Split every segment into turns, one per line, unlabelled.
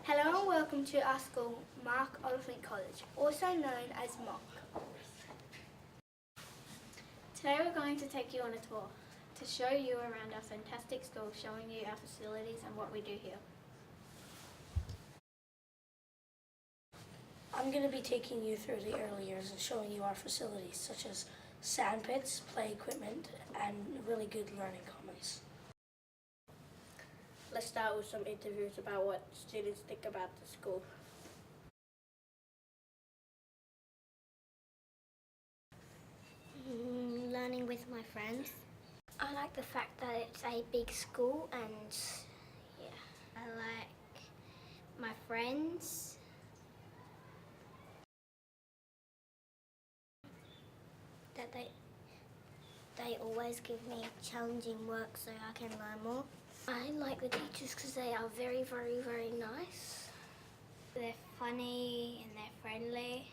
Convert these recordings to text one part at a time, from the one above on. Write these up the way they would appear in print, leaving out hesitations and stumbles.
Hello and welcome to our school, Mark Oliphant College, also known as Mock.
Today we're going to take you on a tour to show you around our fantastic school, showing you our facilities and what we do here.
I'm going to be taking you through the early years and showing you our facilities such as sand pits, play equipment and really good learning commons.
Let's start with some interviews about what students think about the school.
Learning with my friends. I like the fact that it's a big school and I like my friends. That they always give me challenging work so I can learn more. I like the teachers because they are very, very, very nice. They're funny and they're friendly.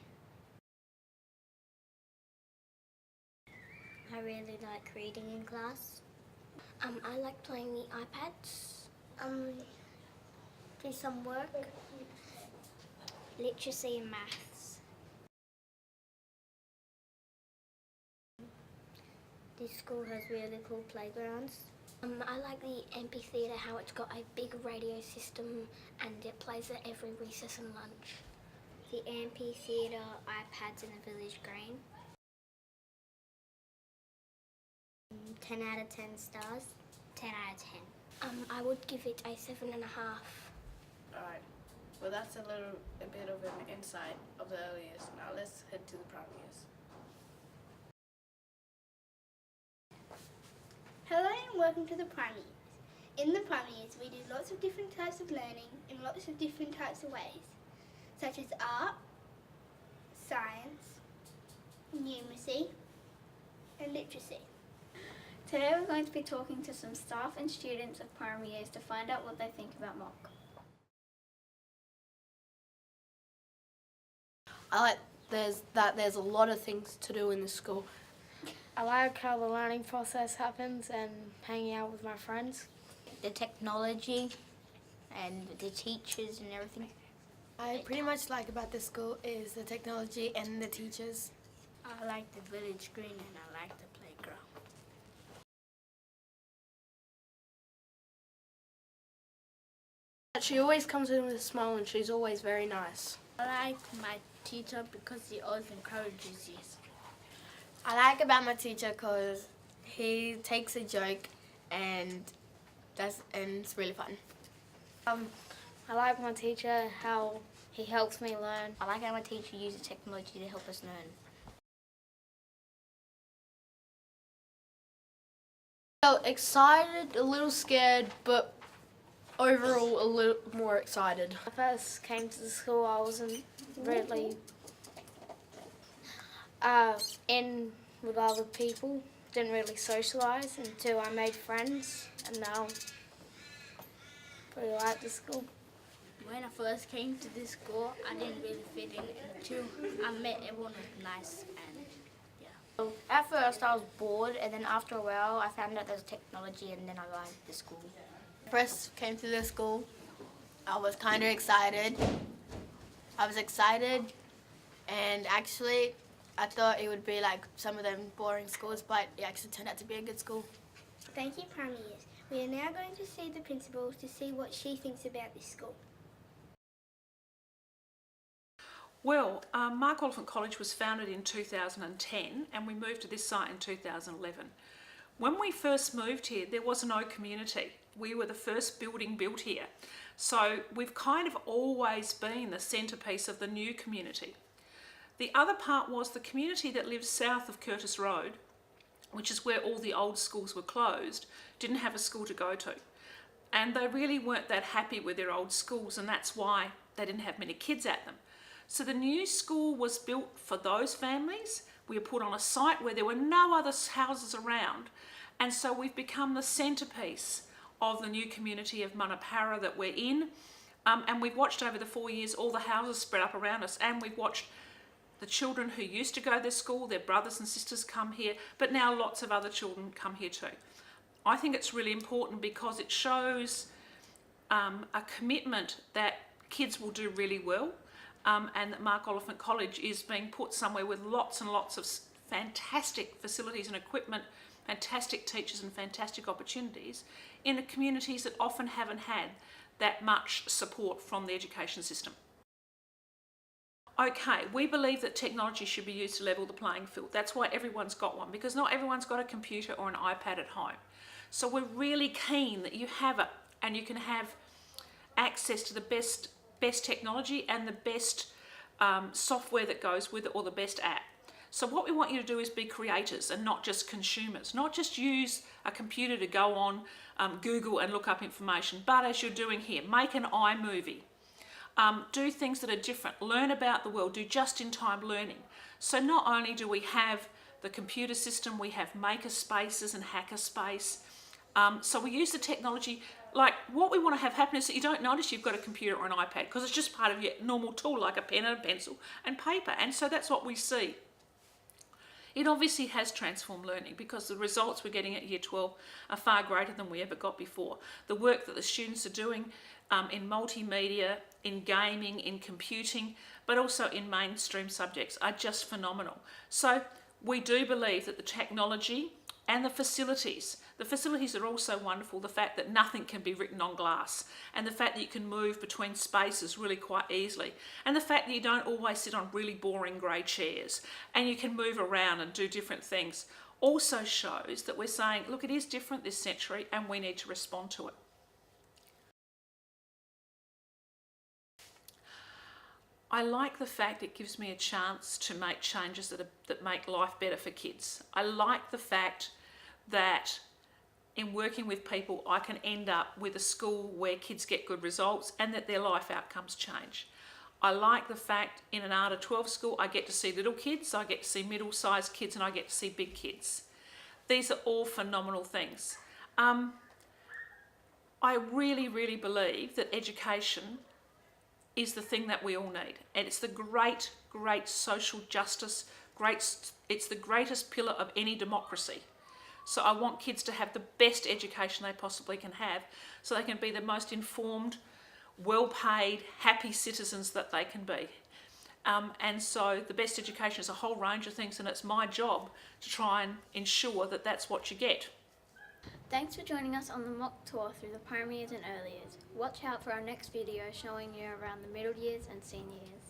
I really like reading in class. I like playing the iPads. Do some work. Literacy and maths. This school has really cool playgrounds. I like the amphitheatre, how it's got a big radio system and it plays at every recess and lunch. The amphitheatre, iPads and the village green. 10 out of 10 stars. 10 out of 10. I would give it a 7.5.
Alright, well that's a bit of an insight of the early years. Now let's head to the primary years.
Hello and welcome to the primary years. In the primary years we do lots of different types of learning in lots of different types of ways, such as art, science, numeracy and literacy.
Today we're going to be talking to some staff and students of primary years to find out what they think about Mock.
I like there's a lot of things to do in the school.
I like how the learning process happens and hanging out with my friends.
The technology and the teachers and everything.
I pretty much like about this school is the technology and the teachers.
I like the village green and I like the playground.
She always comes in with a smile and she's always very nice.
I like my teacher because he always encourages you.
I like about my teacher because he takes a joke and it's really fun.
I like my teacher, how he helps me learn.
I like how my teacher uses technology to help us learn.
Felt excited, a little scared, but overall a little more excited.
When I first came to the school I wasn't really in with other people, didn't really socialise until I made friends and now I really like the school.
When I first came to this school, I didn't really fit in until I met everyone was nice and yeah.
At first I was bored and then after a while I found out there was technology and then I liked the school.
First came to the school, I was kind of excited. I was excited and actually I thought it would be like some of them boring schools, but it actually turned out to be a good school.
Thank you, primary years. We are now going to see the principal to see what she thinks about this school.
Well, Mark Oliphant College was founded in 2010 and we moved to this site in 2011. When we first moved here, there was no community. We were the first building built here. So we've kind of always been the centrepiece of the new community. The other part was the community that lives south of Curtis Road, which is where all the old schools were closed, didn't have a school to go to. And they really weren't that happy with their old schools and that's why they didn't have many kids at them. So the new school was built for those families. We were put on a site where there were no other houses around. And so we've become the centrepiece of the new community of Manapara that we're in. And we've watched over the 4 years all the houses spread up around us and we've watched the children who used to go to school, their brothers and sisters come here, but now lots of other children come here too. I think it's really important because it shows a commitment that kids will do really well, and that Mark Oliphant College is being put somewhere with lots and lots of fantastic facilities and equipment, fantastic teachers and fantastic opportunities in the communities that often haven't had that much support from the education system. Okay, we believe that technology should be used to level the playing field. That's why everyone's got one, because not everyone's got a computer or an iPad at home. So we're really keen that you have it and you can have access to the best technology and the best software that goes with it, or the best app. So what we want you to do is be creators and not just consumers. Not just use a computer to go on Google and look up information, but as you're doing here, make an iMovie. Do things that are different, learn about the world, do just-in-time learning. So not only do we have the computer system, we have maker spaces and hacker space. So we use the technology, like what we want to have happen is that you don't notice you've got a computer or an iPad, because it's just part of your normal tool, like a pen and a pencil and paper. And so that's what we see. It obviously has transformed learning, because the results we're getting at Year 12 are far greater than we ever got before. The work that the students are doing in multimedia, in gaming, in computing, but also in mainstream subjects are just phenomenal. So we do believe that the technology and the facilities are also wonderful. The fact that nothing can be written on glass, and the fact that you can move between spaces really quite easily, and the fact that you don't always sit on really boring grey chairs and you can move around and do different things, also shows that we're saying, look, it is different this century and we need to respond to it. I like the fact it gives me a chance to make changes that make life better for kids. I like the fact that in working with people, I can end up with a school where kids get good results and that their life outcomes change. I like the fact in an Art of 12 school, I get to see little kids, I get to see middle-sized kids, and I get to see big kids. These are all phenomenal things. I really, really believe that education is the thing that we all need. And it's the great, great social justice, it's the greatest pillar of any democracy. So I want kids to have the best education they possibly can have, so they can be the most informed, well-paid, happy citizens that they can be. And so the best education is a whole range of things, and it's my job to try and ensure that that's what you get.
Thanks for joining us on the mock tour through the primary years and early years. Watch out for our next video showing you around the middle years and senior years.